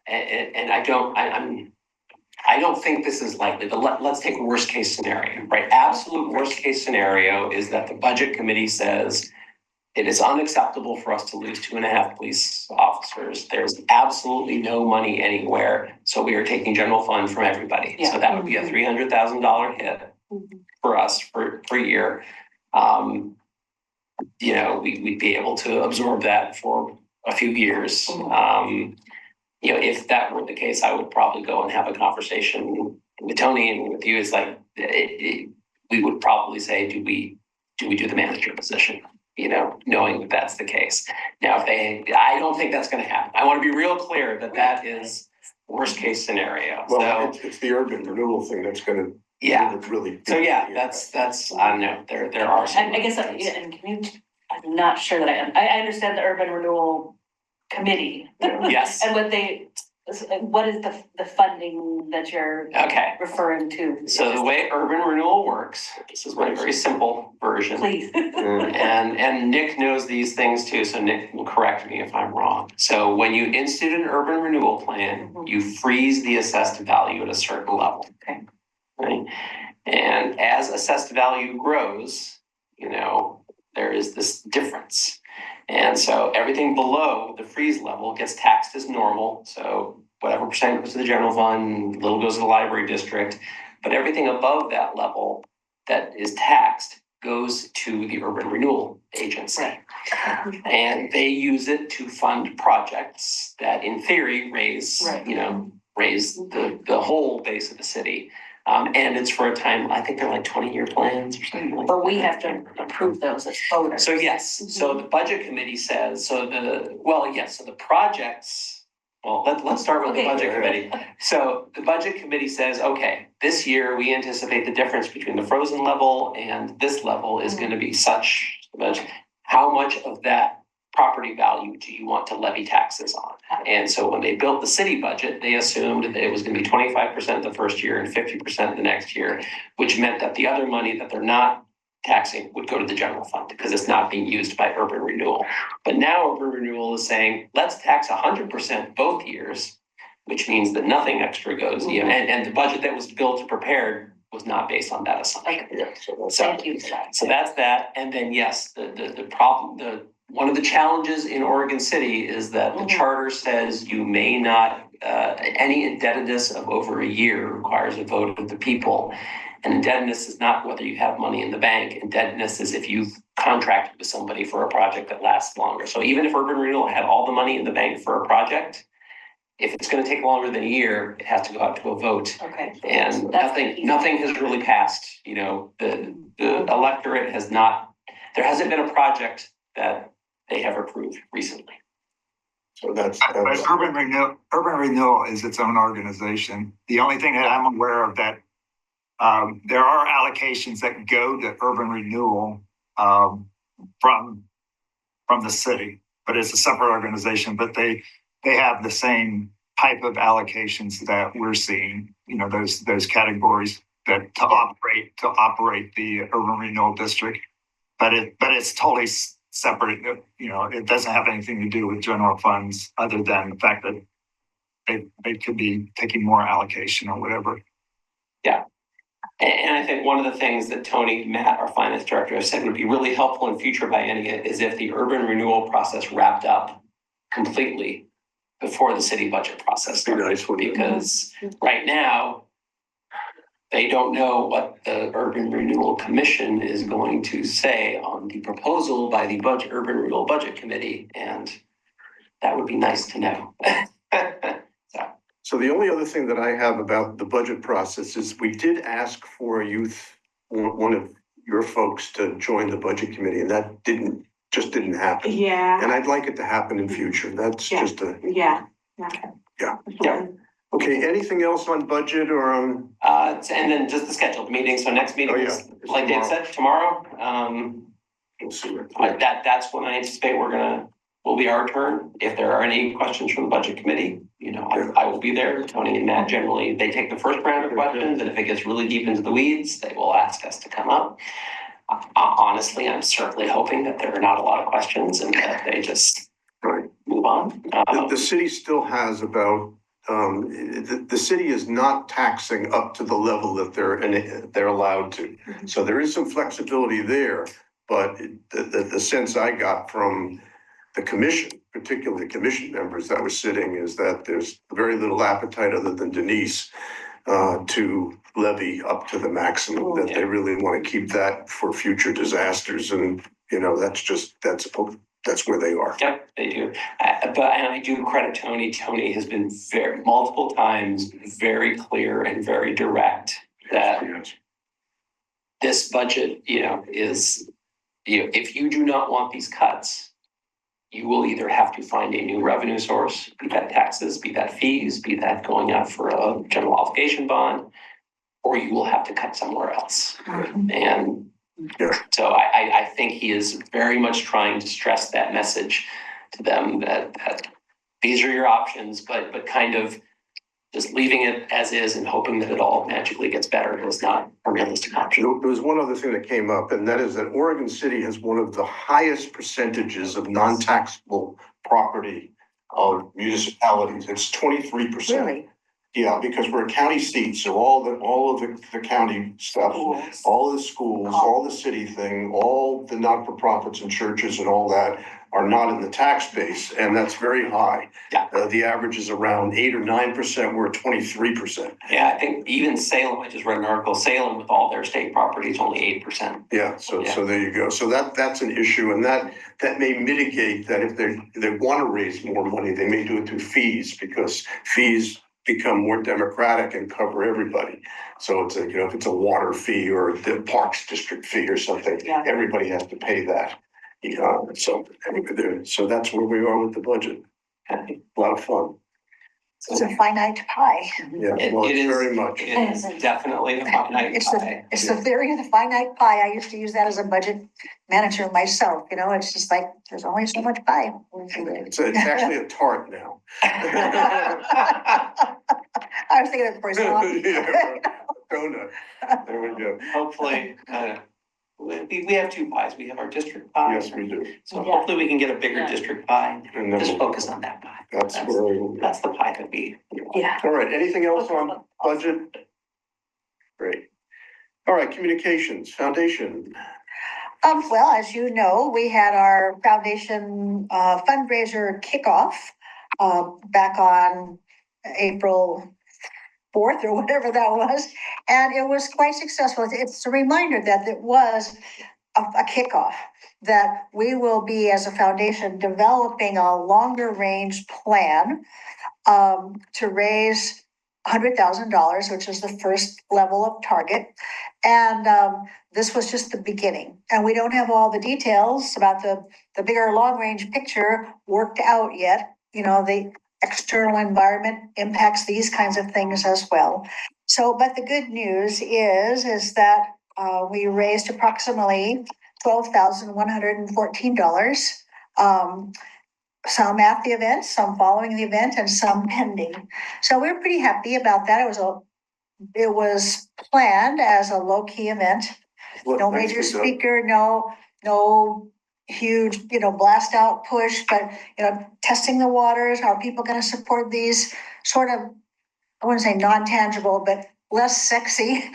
and I don't think this is likely. Let's take worst case scenario, right? Absolute worst case scenario is that the budget committee says it is unacceptable for us to lose 2.5 police officers. There's absolutely no money anywhere. So we are taking general fund from everybody. Yeah. So that would be a $300,000 hit for us per year. You know, we'd be able to absorb that for a few years. You know, if that were the case, I would probably go and have a conversation with Tony and with you. It's like, we would probably say, do we do the manager position? You know, knowing that that's the case. Now, I don't think that's going to happen. I want to be real clear that that is worst case scenario. Well, So it's the urban renewal thing that's gonna. yeah. Really. So yeah, that's, I don't know, there are some. I guess, yeah, and I'm not sure that I understand the urban renewal committee. Yes. And what is the funding that you're Okay. referring to? So the way urban renewal works, this is my very simple version. Please. And Nick knows these things too, so Nick will correct me if I'm wrong. So when you institute an urban renewal plan, you freeze the assessed value at a certain level. Okay. Right? And as assessed value grows, you know, there is this difference. And so everything below the freeze level gets taxed as normal. So whatever percent goes to the general fund, little goes to the library district, but everything above that level that is taxed goes to the urban renewal agency. Right. And they use it to fund projects that in theory raise the whole base of the city. And it's for a time, I think they're like 20-year plans or something like that. But we have to approve those as voters. So yes, so the budget committee says, so the projects, well, let's start with the budget committee. So the budget committee says, okay, this year we anticipate the difference between the frozen level and this level is going to be such much. How much of that property value do you want to levy taxes on? And so when they built the city budget, they assumed that it was going to be 25% the first year and 50% the next year, which meant that the other money that they're not taxing would go to the general fund because it's not being used by urban renewal. But now urban renewal is saying, let's tax 100% both years, which means that nothing extra goes. And the budget that was built and prepared was not based on that assumption. Thank you. So that's that. And then yes, the problem, one of the challenges in Oregon City is that the charter says you may not, any indebtedness of over a year requires a vote of the people. And indebtedness is not whether you have money in the bank. Indebtedness is if you've contracted with somebody for a project that lasts longer. So even if urban renewal had all the money in the bank for a project, if it's going to take longer than a year, it has to go out to a vote. Okay. And nothing has really passed. You know, the electorate has not, there hasn't been a project that they have approved recently. So that's urban renewal is its own organization. The only thing that I'm aware of that there are allocations that go to urban renewal from the city, but it's a separate organization. But they have the same type of allocations that we're seeing. You know, those categories that to operate the urban renewal district. But it's totally separate. You know, it doesn't have anything to do with general funds other than the fact that they could be taking more allocation or whatever. Yeah. And I think one of the things that Tony, Matt, our finance director, have said would be really helpful in future biennia is if the urban renewal process wrapped up completely before the city budget process started. Because right now, they don't know what the Urban Renewal Commission is going to say on the proposal by the Urban Renewal Budget Committee, and that would be nice to know. So the only other thing that I have about the budget process is we did ask for one of your folks to join the budget committee, and that didn't happen. Yeah. And I'd like it to happen in future. That's just a. Yeah. Yeah. Okay, anything else on budget or on? And then just the scheduled meeting. So next meeting is, like Dave said, tomorrow. We'll see. That's when I anticipate will be our turn. If there are any questions from the budget committee, you know, I will be there. Tony and Matt generally, they take the first round of questions, and if it gets really deep into the weeds, they will ask us to come up. Honestly, I'm certainly hoping that there are not a lot of questions and that they just move on. The city still has about, the city is not taxing up to the level that they're allowed to. So there is some flexibility there, but the sense I got from the commission, particularly the commission members that were sitting, is that there's very little appetite other than Denise to levy up to the maximum, that they really want to keep that for future disasters. And, you know, that's where they are. Yep, they do. And I do credit Tony. Tony has been multiple times very clear and very direct that this budget, is, if you do not want these cuts, you will either have to find a new revenue source, be that taxes, be that fees, be that going out for a general obligation bond, or you will have to cut somewhere else. And so I think he is very much trying to stress that message to them that these are your options, but kind of just leaving it as is and hoping that it all magically gets better is not a realistic option. There was one other thing that came up, and that is that Oregon City has one of the highest percentages of non-taxable property of municipalities. It's 23%. Really? Yeah, because we're a county seat, so all of the county stuff, all of the schools, all the city thing, all the not-for-profits and churches and all that are not in the tax base, and that's very high. Yeah. The average is around 8 or 9%, we're at 23%. Yeah, I think even Salem, I just read an article, Salem with all their state properties, only 8%. Yeah, so there you go. So that's an issue, and that may mitigate that if they want to raise more money, they may do it through fees, because fees become more democratic and cover everybody. So it's if it's a water fee or the Parks District fee or something, everybody has to pay that. So that's where we are with the budget. A lot of fun. It's a finite pie. Yeah, It it's is very much. It is definitely a finite pie. It's the theory of the finite pie. I used to use that as a budget manager myself, it's just like, there's only so much pie. It's actually a tart now. I was thinking of croissant. Yeah, donut. There we go. Hopefully, we have two pies. We have our district pie. Yes, we do. So hopefully we can get a bigger district pie. And then Just we'll- focus on that pie. That's where we will. That's the pie that we. Yeah. All right, anything else on budget? Great. All right, communications, foundation. Well, as you know, we had our foundation fundraiser kickoff back on April 4th or whatever that was. And it was quite successful. It's a reminder that it was a kickoff, that we will be, as a foundation, developing a longer range plan to raise $100,000, which is the first level of target. And this was just the beginning. And we don't have all the details about the bigger long range picture worked out yet. The external environment impacts these kinds of things as well. So, but the good news is that we raised approximately $12,114. Some at the event, some following the event, and some pending. So we're pretty happy about that. It was planned as a low-key event. No major speaker, no huge, blast out push, but, testing the waters. Are people going to support these sort of, I wouldn't say non-tangible, but less sexy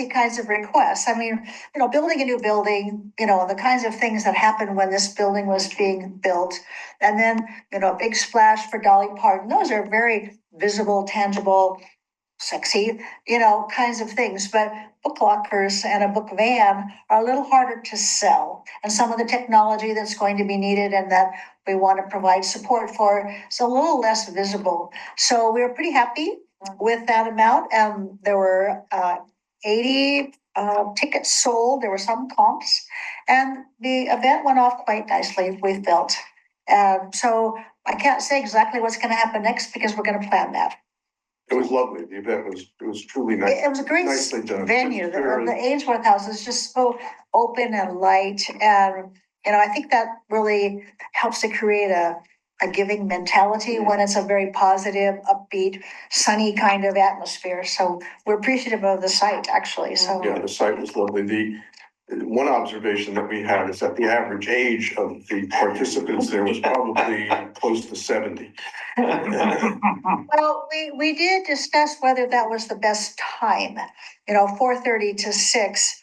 kinds of requests. I mean, building a new building, the kinds of things that happened when this building was being built. And then, a big splash for Dolly Parton. Those are very visible, tangible, sexy, kinds of things. But book lockers and a book van are a little harder to sell. And some of the technology that's going to be needed and that we want to provide support for is a little less visible. So we're pretty happy with that amount. There were 80 tickets sold. There were some comps, and the event went off quite nicely, we felt. So I can't say exactly what's going to happen next because we're going to plan that. It was lovely. The event was truly nice. It was a great Nicely done. venue. The Ainsworth House is just so open and light, and I think that really helps to create a giving mentality when it's a very positive, upbeat, sunny kind of atmosphere. So we're appreciative of the site, actually. So Yeah, the site was lovely. The one observation that we had is that the average age of the participants there was probably close to 70. Well, we did discuss whether that was the best time, 4:30 to 6.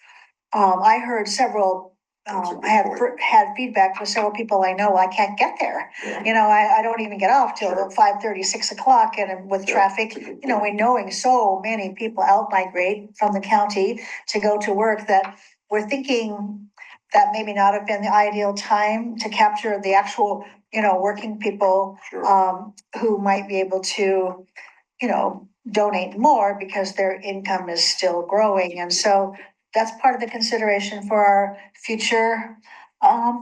I heard several, I had feedback from several people I know, I can't get there. I don't even get off till 5:30, 6 o'clock, and with traffic, we knowing so many people out migrate from the county to go to work, that we're thinking that maybe not have been the ideal time to capture the actual, working people who might be able to, donate more because their income is still growing. And so that's part of the consideration for our future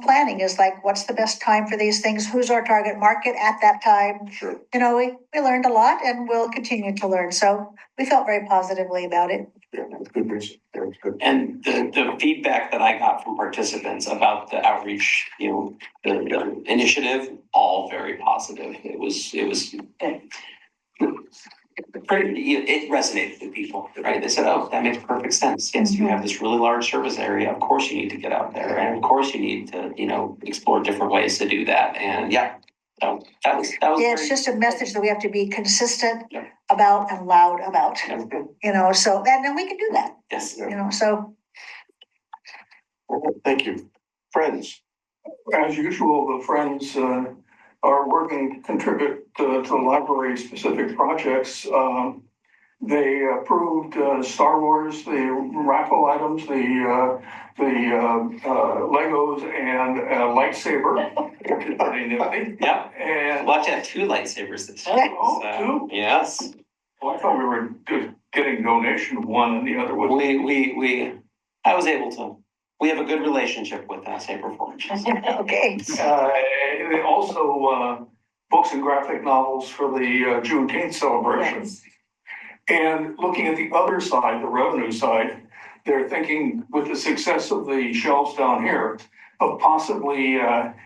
planning is like, what's the best time for these things? Who's our target market at that time? Sure. You know, we learned a lot and we'll continue to learn. So we felt very positively about it. Yeah, that's good reason. That's good. And the feedback that I got from participants about the outreach, the initiative, all very positive. It was pretty, it resonated with people, right? They said, oh, that makes perfect sense. Yes, you have this really large service area. Of course you need to get out there. And of course you need to, explore different ways to do that. And yeah, so that was. Yeah, it's just a message that we have to be consistent about and loud about, so, and then we can do that, Yes. So. Thank you. Friends. As usual, the Friends are working to contribute to library specific projects. They approved Star Wars, the raffle items, the Legos and a lightsaber, which is pretty nifty. Yeah. And We'll have to have 2 lightsabers this year. two? Yes. Well, I thought we were just getting donation of one and the other was. I was able to. We have a good relationship with Saber Forge. Okay. They also books and graphic novels for the Juneteenth celebration. Yes. And looking at the other side, the revenue side, they're thinking with the success of the shelves down here of possibly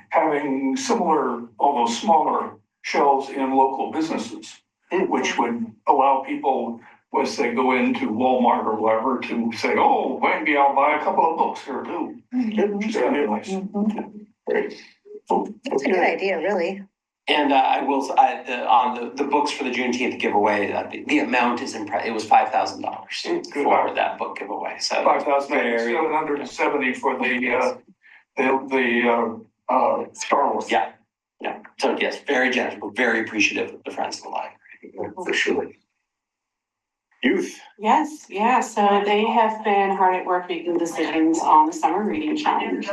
having similar, although smaller shelves in local businesses, which would allow people, once they go into Walmart or wherever, to say, oh, maybe I'll buy a couple of books here too. Which is kind of nice. Great. It's a good idea, really. And I will, on the books for the Juneteenth giveaway, the amount is it was $5,000 for that book giveaway. So 5,770 for the Star Wars. Yeah. So yes, very generous. We're very appreciative of the Friends of the Library. For sure. Youth. Yes, yeah, so they have been hard at work making decisions on the summer reading challenge.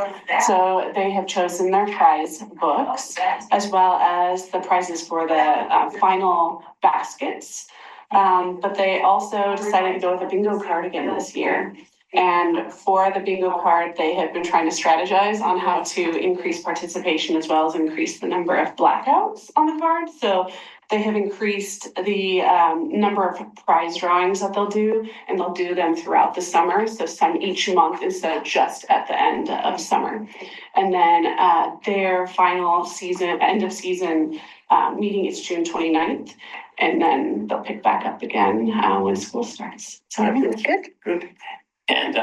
So they have chosen their prize books as well as the prizes for the final baskets. But they also decided to go with a bingo card again this year. And for the bingo card, they have been trying to strategize on how to increase participation as well as increase the number of blackouts on the card. So they have increased the number of prize drawings that they'll do, and they'll do them throughout the summer. So some each month instead of just at the end of summer. And then their final season, end of season meeting is June 29th. And then they'll pick back up again when school starts. So Good. And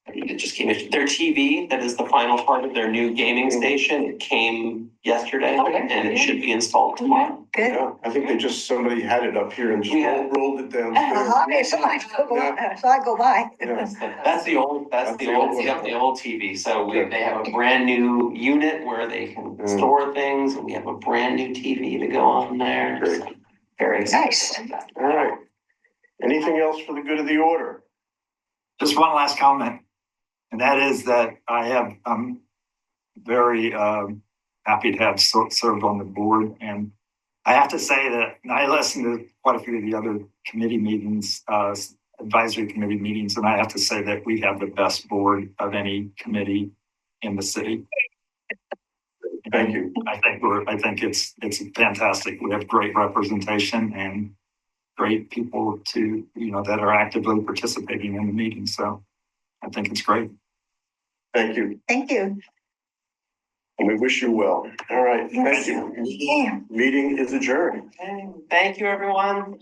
it just came in. Their TV, that is the final part of their new gaming station, it came yesterday and it should be installed tomorrow. Good. Yeah, I think somebody had it up here and just rolled it downstairs. Okay, so I go by. That's the old TV. So they have a brand new unit where they can store things, and we have a brand new TV to go on there. Great. So, very exciting. Nice. All right. Anything else for the good of the order? Just one last comment, and that is that I'm very happy to have served on the board. And I have to say that I listened to quite a few of the other committee meetings, advisory committee meetings, and I have to say that we have the best board of any committee in the city. Thank you. I think it's fantastic. We have great representation and great people that are actively participating in the meeting. So I think it's great. Thank you. Thank you. And we wish you well. All right. Yes. Thank you. Yeah. Meeting is adjourned. Thank you, everyone.